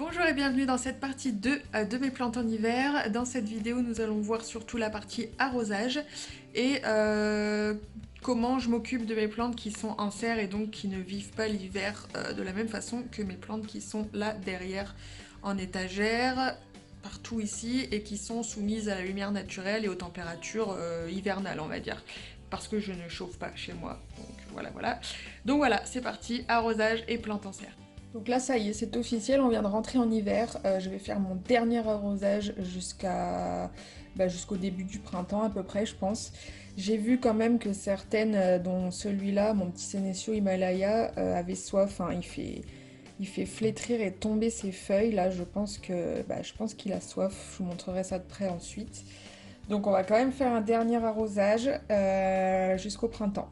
Bonjour et bienvenue dans cette partie 2 de mes plantes en hiver. Dans cette vidéo, nous allons voir surtout la partie arrosage et comment je m'occupe de mes plantes qui sont en serre et donc qui ne vivent pas l'hiver de la même façon que mes plantes qui sont là derrière en étagère, partout ici, et qui sont soumises à la lumière naturelle et aux températures hivernales, on va dire. Parce que je ne chauffe pas chez moi. Donc voilà. Donc voilà, c'est parti, arrosage et plantes en serre. Donc là, ça y est, c'est officiel, on vient de rentrer en hiver. Je vais faire mon dernier arrosage jusqu'au début du printemps à peu près, je pense. J'ai vu quand même que certaines, dont celui-là, mon petit Sénécio Himalaya, avaient soif. Hein. Il fait flétrir et tomber ses feuilles. Là, je pense qu'il a soif. Je vous montrerai ça de près ensuite. Donc on va quand même faire un dernier arrosage jusqu'au printemps.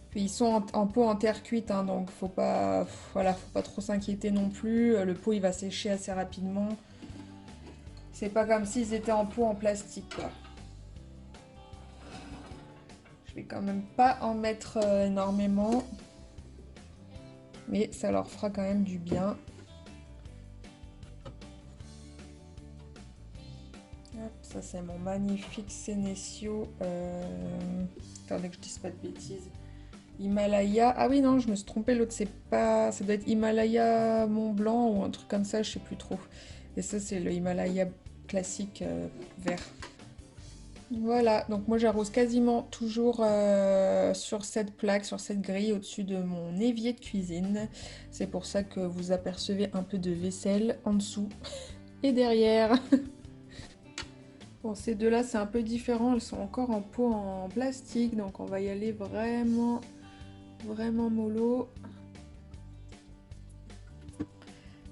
Puis ils sont en pot en terre cuite, hein, donc faut pas trop s'inquiéter non plus. Le pot il va sécher assez rapidement. C'est pas comme s'ils étaient en pot en plastique, quoi. Je vais quand même pas en mettre énormément, mais ça leur fera quand même du bien. Hop, ça c'est mon magnifique Sénécio. Attendez que je dise pas de bêtises. Himalaya. Ah oui, non, je me suis trompée. L'autre, c'est pas. Ça doit être Himalaya Mont Blanc ou un truc comme ça, je sais plus trop. Et ça, c'est le Himalaya classique vert. Voilà, donc moi j'arrose quasiment toujours sur cette plaque, sur cette grille au-dessus de mon évier de cuisine. C'est pour ça que vous apercevez un peu de vaisselle en dessous et derrière. Bon, ces deux-là, c'est un peu différent. Elles sont encore en pot en plastique, donc on va y aller vraiment mollo.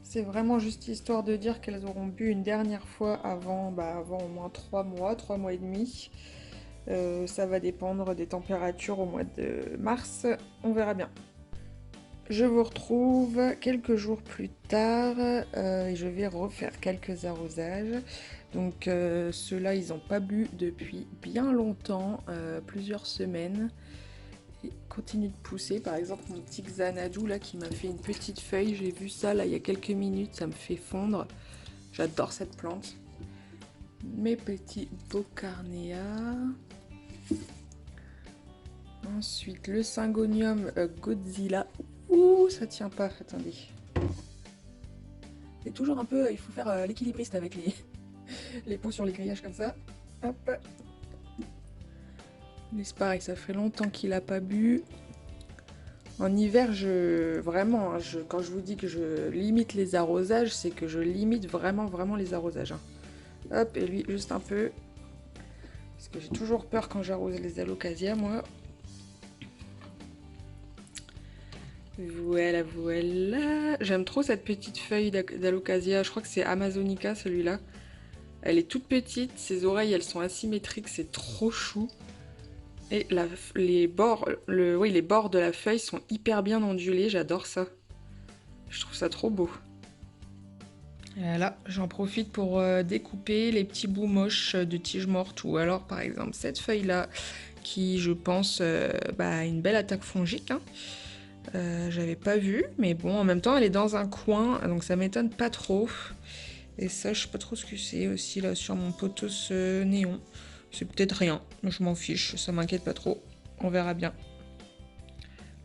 C'est vraiment juste histoire de dire qu'elles auront bu une dernière fois avant au moins 3 mois et demi. Ça va dépendre des températures au mois de mars, on verra bien. Je vous retrouve quelques jours plus tard et je vais refaire quelques arrosages. Donc ceux-là, ils n'ont pas bu depuis bien longtemps, plusieurs semaines. Ils continuent de pousser. Par exemple, mon petit Xanadu là qui m'a fait une petite feuille, j'ai vu ça là il y a quelques minutes, ça me fait fondre. J'adore cette plante. Mes petits Bocarnea. Ensuite, le Syngonium Godzilla. Ouh, ça tient pas, attendez. C'est toujours un peu, il faut faire l'équilibriste avec les pots sur les grillages comme ça. Hop. Mais c'est pareil, ça fait longtemps qu'il a pas bu. En hiver, vraiment, hein, quand je vous dis que je limite les arrosages, c'est que je limite vraiment les arrosages. Hein. Hop, et lui, juste un peu. Parce que j'ai toujours peur quand j'arrose les alocasias, moi. Voilà. J'aime trop cette petite feuille d'alocasia. Je crois que c'est Amazonica, celui-là. Elle est toute petite. Ses oreilles, elles sont asymétriques. C'est trop chou. Et les bords, les bords de la feuille sont hyper bien ondulés. J'adore ça. Je trouve ça trop beau. Voilà, j'en profite pour découper les petits bouts moches de tiges mortes. Ou alors, par exemple, cette feuille-là, qui, je pense, a une belle attaque fongique. Hein. J'avais pas vu, mais bon, en même temps, elle est dans un coin, donc ça m'étonne pas trop. Et ça, je sais pas trop ce que c'est aussi là sur mon potos néon. C'est peut-être rien, je m'en fiche, ça m'inquiète pas trop. On verra bien.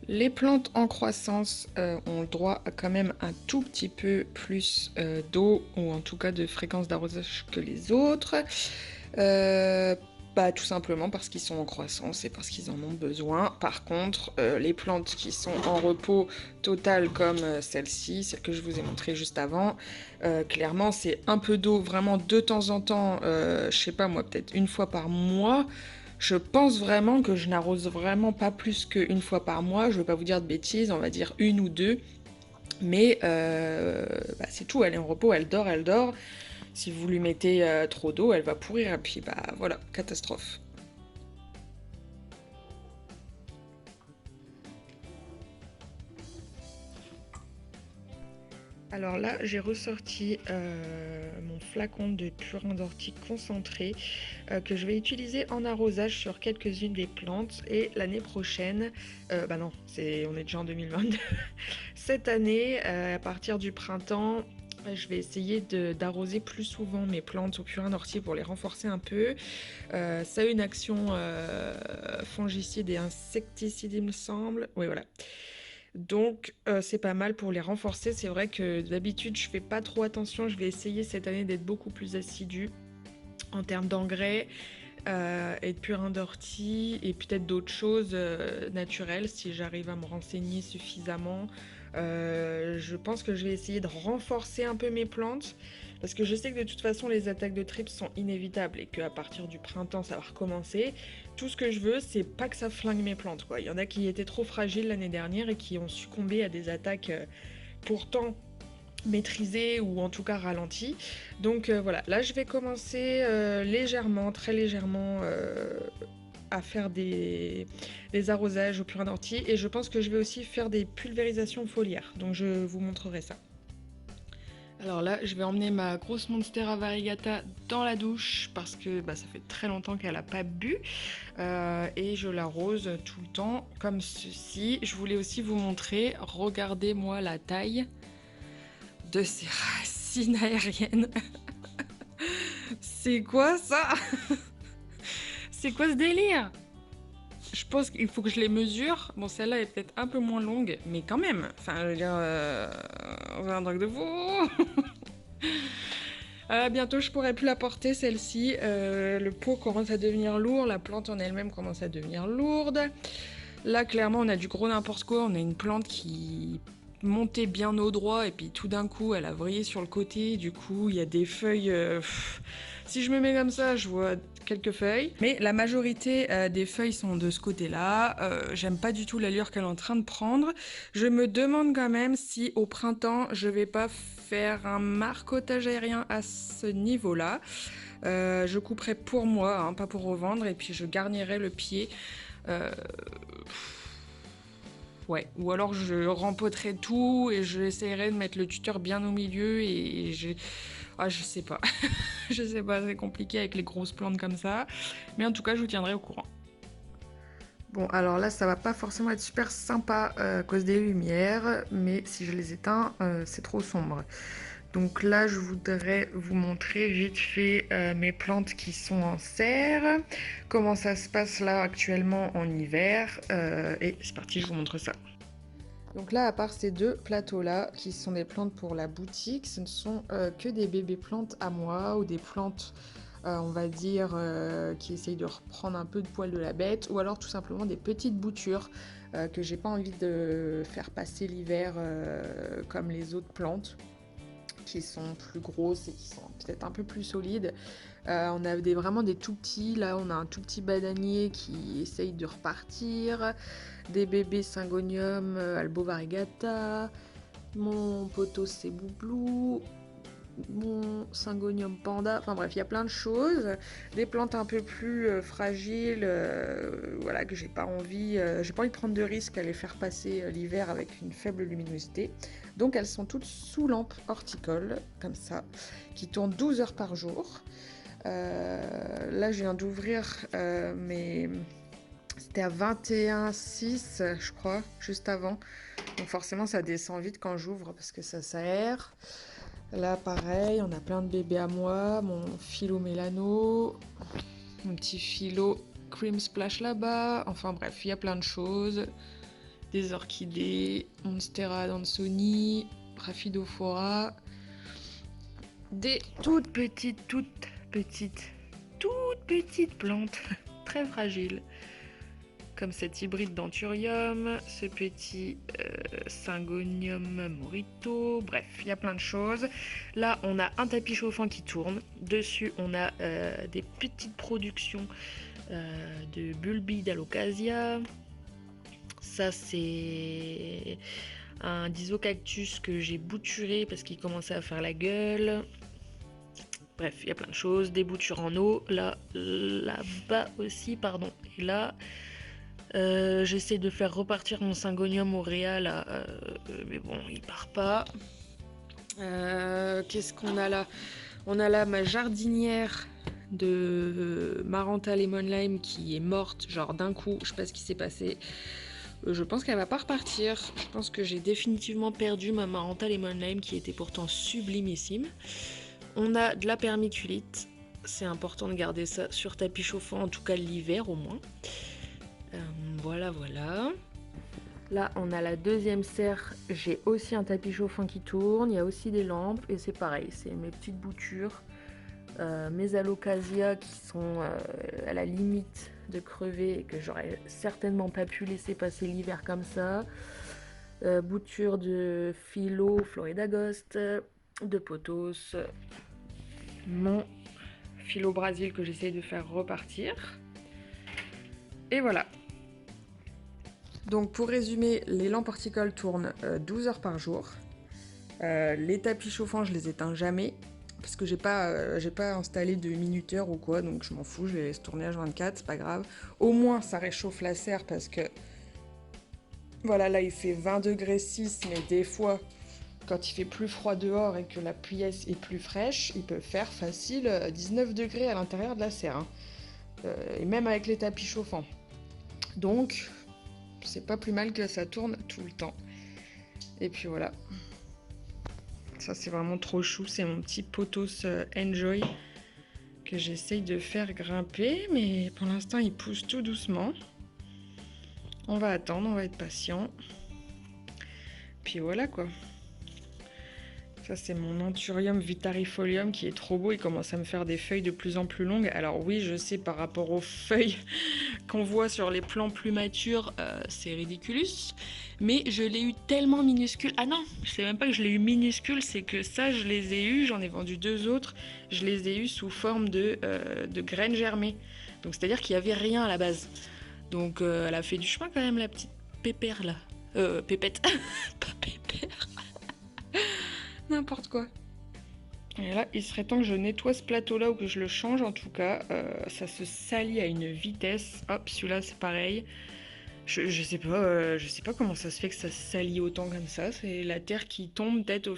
Les plantes en croissance ont le droit à quand même un tout petit peu plus d'eau, ou en tout cas de fréquence d'arrosage que les autres. Tout simplement parce qu'ils sont en croissance et parce qu'ils en ont besoin. Par contre, les plantes qui sont en repos total comme celle-ci, celle que je vous ai montrée juste avant, clairement c'est un peu d'eau vraiment de temps en temps, je sais pas moi, peut-être une fois par mois. Je pense vraiment que je n'arrose vraiment pas plus qu'une fois par mois. Je ne veux pas vous dire de bêtises, on va dire une ou deux. Mais c'est tout, elle est en repos, elle dort, elle dort. Si vous lui mettez trop d'eau, elle va pourrir, et puis voilà, catastrophe. Alors là, j'ai ressorti mon flacon de purin d'ortie concentré que je vais utiliser en arrosage sur quelques-unes des plantes. Et l'année prochaine, bah non, on est déjà en 2022. Cette année, à partir du printemps, je vais essayer d'arroser plus souvent mes plantes au purin d'ortie pour les renforcer un peu. Ça a une action fongicide et insecticide, il me semble. Oui, voilà. Donc c'est pas mal pour les renforcer. C'est vrai que d'habitude je fais pas trop attention. Je vais essayer cette année d'être beaucoup plus assidue en termes d'engrais et de purin d'ortie et peut-être d'autres choses naturelles si j'arrive à me renseigner suffisamment. Je pense que je vais essayer de renforcer un peu mes plantes parce que je sais que de toute façon les attaques de trips sont inévitables et qu'à partir du printemps ça va recommencer. Tout ce que je veux, c'est pas que ça flingue mes plantes, quoi. Il y en a qui étaient trop fragiles l'année dernière et qui ont succombé à des attaques pourtant maîtrisées ou en tout cas ralenties. Donc voilà, là je vais commencer légèrement, très légèrement à faire des arrosages au purin d'ortie et je pense que je vais aussi faire des pulvérisations foliaires. Donc je vous montrerai ça. Alors là, je vais emmener ma grosse Monstera variegata dans la douche parce que ça fait très longtemps qu'elle n'a pas bu et je l'arrose tout le temps comme ceci. Je voulais aussi vous montrer, regardez-moi la taille de ces racines aériennes. C'est quoi ça? C'est quoi ce délire? Je pense qu'il faut que je les mesure. Bon, celle-là est peut-être un peu moins longue, mais quand même. Enfin, je veux dire, c'est un truc de fou. Bientôt, je pourrai plus la porter, celle-ci. Le pot commence à devenir lourd, la plante en elle-même commence à devenir lourde. Là, clairement, on a du gros n'importe quoi. On a une plante qui montait bien au droit et puis tout d'un coup, elle a vrillé sur le côté. Du coup, il y a des feuilles... Si je me mets comme ça, je vois quelques feuilles. Mais la majorité des feuilles sont de ce côté-là. J'aime pas du tout l'allure qu'elle est en train de prendre. Je me demande quand même si au printemps, je vais pas faire un marcotage aérien à ce niveau-là. Je couperai pour moi, hein, pas pour revendre, et puis je garnirai le pied. Ouais, ou alors je rempoterai tout et j'essaierai de mettre le tuteur bien au milieu et je sais pas. Je sais pas, c'est compliqué avec les grosses plantes comme ça. Mais en tout cas, je vous tiendrai au courant. Bon, alors là, ça va pas forcément être super sympa à cause des lumières, mais si je les éteins, c'est trop sombre. Donc là, je voudrais vous montrer vite fait mes plantes qui sont en serre, comment ça se passe là actuellement en hiver, et c'est parti, je vous montre ça. Donc là, à part ces deux plateaux-là, qui sont des plantes pour la boutique, ce ne sont que des bébés plantes à moi, ou des plantes, on va dire, qui essayent de reprendre un peu de poil de la bête, ou alors tout simplement des petites boutures que j'ai pas envie de faire passer l'hiver comme les autres plantes, qui sont plus grosses et qui sont peut-être un peu plus solides. On a vraiment des tout petits, là on a un tout petit bananier qui essaye de repartir, des bébés Syngonium Albo variegata, mon poteau c'est Boublou, mon Syngonium panda, enfin bref, il y a plein de choses, des plantes un peu plus fragiles, voilà, que j'ai pas envie de prendre de risques à les faire passer l'hiver avec une faible luminosité. Donc elles sont toutes sous lampe horticole, comme ça, qui tournent 12 heures par jour. Là, je viens d'ouvrir mais c'était à 21,6 je crois, juste avant. Donc forcément, ça descend vite quand j'ouvre parce que ça s'aère. Là, pareil, on a plein de bébés à moi. Mon philo Mélano, mon petit philo Cream Splash là-bas. Enfin bref, il y a plein de choses. Des orchidées, Monstera Adansonii, Rhaphidophora. Des toutes petites plantes, très fragiles. Comme cet hybride d'Anthurium, ce petit Syngonium morito, bref, il y a plein de choses. Là, on a un tapis chauffant qui tourne. Dessus, on a des petites productions de Bulbi d'Alocasia. Ça, c'est un disocactus que j'ai bouturé parce qu'il commençait à faire la gueule. Bref, il y a plein de choses. Des boutures en eau. Là-bas aussi, pardon. Et là... j'essaie de faire repartir mon Syngonium aurea là, mais bon, il part pas. Qu'est-ce qu'on a là? On a là ma jardinière de Maranta Lemon Lime qui est morte, genre d'un coup, je sais pas ce qui s'est passé. Je pense qu'elle va pas repartir. Je pense que j'ai définitivement perdu ma Maranta Lemon Lime qui était pourtant sublimissime. On a de la permiculite. C'est important de garder ça sur tapis chauffant, en tout cas l'hiver au moins. Voilà. Là, on a la deuxième serre. J'ai aussi un tapis chauffant qui tourne. Il y a aussi des lampes. Et c'est pareil, c'est mes petites boutures. Mes alocasia qui sont à la limite de crever et que j'aurais certainement pas pu laisser passer l'hiver comme ça. Bouture de philo, Florida Ghost, de pothos. Mon philo Brésil que j'essaye de faire repartir. Et voilà. Donc pour résumer, les lampes horticoles tournent 12 heures par jour. Les tapis chauffants, je les éteins jamais. Parce que j'ai pas installé de minuteur ou quoi, donc je m'en fous, je les laisse tourner H24, c'est pas grave. Au moins ça réchauffe la serre parce que... Voilà, là il fait 20 degrés 6, mais des fois, quand il fait plus froid dehors et que la pièce est plus fraîche, il peut faire facile 19 degrés à l'intérieur de la serre. Hein. Et même avec les tapis chauffants. Donc, c'est pas plus mal que ça tourne tout le temps. Et puis voilà. Ça c'est vraiment trop chou, c'est mon petit pothos Enjoy que j'essaye de faire grimper, mais pour l'instant il pousse tout doucement. On va attendre, on va être patient. Puis voilà quoi. Ça c'est mon Anthurium vitarifolium qui est trop beau, il commence à me faire des feuilles de plus en plus longues. Alors oui, je sais par rapport aux feuilles qu'on voit sur les plants plus matures, c'est ridiculus. Mais je l'ai eu tellement minuscule. Ah non, je sais même pas que je l'ai eu minuscule, c'est que ça je les ai eu, j'en ai vendu 2 autres. Je les ai eu sous forme de graines germées. Donc c'est à dire qu'il y avait rien à la base. Donc elle a fait du chemin quand même la petite pépère là. Pépette. Pas pépère. N'importe quoi. Et là, il serait temps que je nettoie ce plateau-là ou que je le change en tout cas. Ça se salit à une vitesse. Hop, celui-là c'est pareil. Je sais pas comment ça se fait que ça se salit autant comme ça. C'est la terre qui tombe peut-être au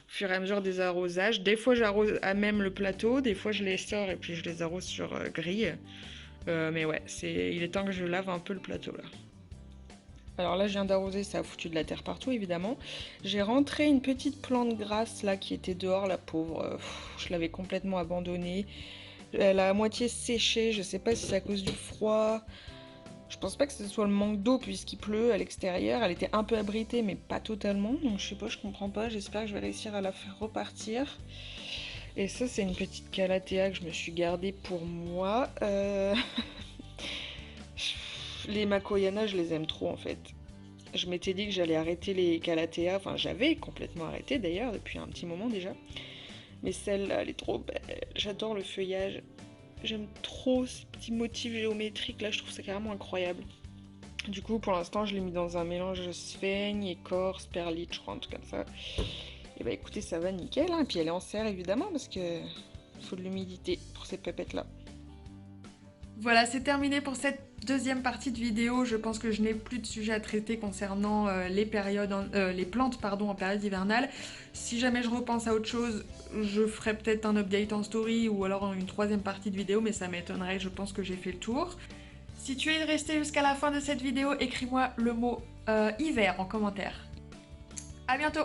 fur et à mesure des arrosages. Des fois j'arrose à même le plateau, des fois je les sors et puis je les arrose sur grille. Mais ouais, il est temps que je lave un peu le plateau là. Alors là, je viens d'arroser, ça a foutu de la terre partout, évidemment. J'ai rentré une petite plante grasse, là, qui était dehors, la pauvre. Je l'avais complètement abandonnée. Elle a à moitié séché, je sais pas si c'est à cause du froid. Je pense pas que ce soit le manque d'eau, puisqu'il pleut à l'extérieur. Elle était un peu abritée, mais pas totalement. Donc je sais pas, je comprends pas. J'espère que je vais réussir à la faire repartir. Et ça, c'est une petite calathea que je me suis gardée pour moi. Les Makoyana, je les aime trop en fait. Je m'étais dit que j'allais arrêter les Calathea, enfin j'avais complètement arrêté d'ailleurs depuis un petit moment déjà. Mais celle-là, elle est trop belle. J'adore le feuillage. J'aime trop ces petits motifs géométriques là, je trouve ça carrément incroyable. Du coup, pour l'instant, je l'ai mis dans un mélange de sphaigne, écorce, perlite, je crois, un truc comme ça. Et bah écoutez, ça va nickel. Hein. Et puis elle est en serre évidemment parce que faut de l'humidité pour ces pépettes là. Voilà, c'est terminé pour cette deuxième partie de vidéo. Je pense que je n'ai plus de sujet à traiter concernant les plantes en période hivernale. Si jamais je repense à autre chose, je ferai peut-être un update en story ou alors une troisième partie de vidéo, mais ça m'étonnerait, je pense que j'ai fait le tour. Si tu es resté jusqu'à la fin de cette vidéo, écris-moi le mot hiver en commentaire. À bientôt!